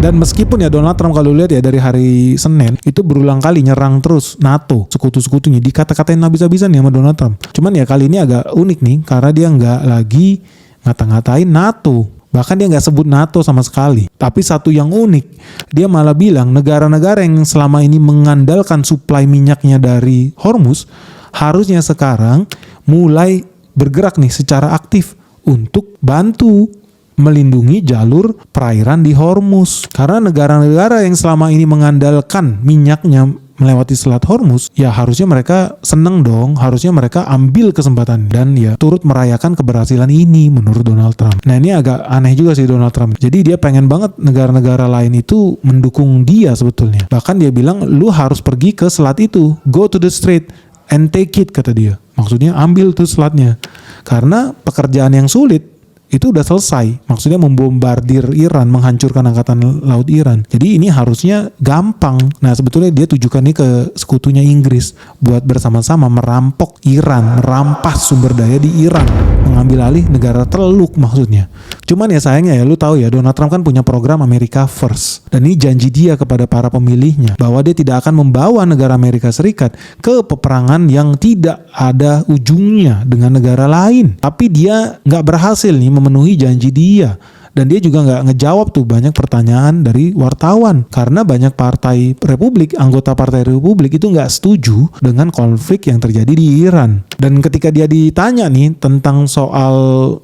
Dan meskipun ya Donald Trump kalau lihat ya dari hari Senin itu berulang kali nyerang terus NATO, sekutu-sekutunya, dikata-katain habis-habisan ya sama Donald Trump. Cuman ya kali ini agak unik nih karena dia nggak lagi ngata-ngatain NATO. Bahkan dia nggak sebut NATO sama sekali. Tapi satu yang unik, dia malah bilang negara-negara yang selama ini mengandalkan suplai minyaknya dari Hormuz harusnya sekarang mulai bergerak nih secara aktif untuk bantu melindungi jalur perairan di Hormuz. Karena negara-negara yang selama ini mengandalkan minyaknya melewati Selat Hormuz, ya harusnya mereka seneng dong, harusnya mereka ambil kesempatan dan ya turut merayakan keberhasilan ini menurut Donald Trump. Nah ini agak aneh juga sih Donald Trump. Jadi dia pengen banget negara-negara lain itu mendukung dia sebetulnya. Bahkan dia bilang lu harus pergi ke selat itu, go to the strait and take it kata dia. Maksudnya ambil tuh selatnya. Karena pekerjaan yang sulit itu udah selesai. Maksudnya membombardir Iran, menghancurkan angkatan laut Iran. Jadi ini harusnya gampang. Nah sebetulnya dia tujukannya ke sekutunya Inggris buat bersama-sama merampok Iran, merampas sumber daya di Iran, mengambil alih negara Teluk maksudnya. Cuman ya sayangnya ya lu tahu ya Donald Trump kan punya program America First. Dan ini janji dia kepada para pemilihnya bahwa dia tidak akan membawa negara Amerika Serikat ke peperangan yang tidak ada ujungnya dengan negara lain. Tapi dia nggak berhasil nih memenuhi janji dia. Dan dia juga nggak ngejawab tuh banyak pertanyaan dari wartawan. Karena banyak partai Republik, anggota partai Republik itu nggak setuju dengan konflik yang terjadi di Iran. Dan ketika dia ditanya nih tentang soal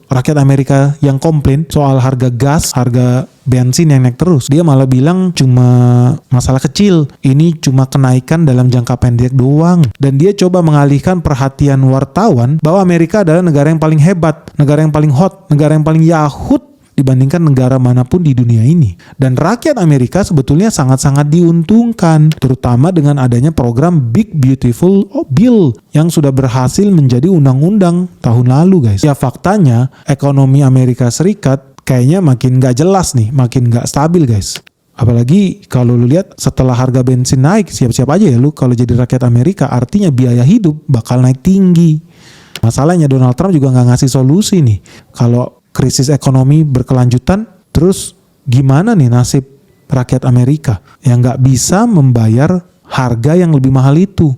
rakyat Amerika yang komplain soal harga gas, harga bensin yang naik terus, dia malah bilang cuma masalah kecil, ini cuma kenaikan dalam jangka pendek doang. Dan dia coba mengalihkan perhatian wartawan bahwa Amerika adalah negara yang paling hebat, negara yang paling hot, negara yang paling yahut dibandingkan negara manapun di dunia ini. Dan rakyat Amerika sebetulnya sangat-sangat diuntungkan, terutama dengan adanya program Big Beautiful Bill yang sudah berhasil menjadi undang-undang tahun lalu guys. Ya faktanya ekonomi Amerika Serikat kayaknya makin gak jelas nih, makin gak stabil guys. Apalagi kalau lu lihat setelah harga bensin naik, siap-siap aja ya lu kalau jadi rakyat Amerika, artinya biaya hidup bakal naik tinggi. Masalahnya Donald Trump juga gak ngasih solusi nih. Kalau krisis ekonomi berkelanjutan, terus gimana nih nasib rakyat Amerika yang gak bisa membayar harga yang lebih mahal itu?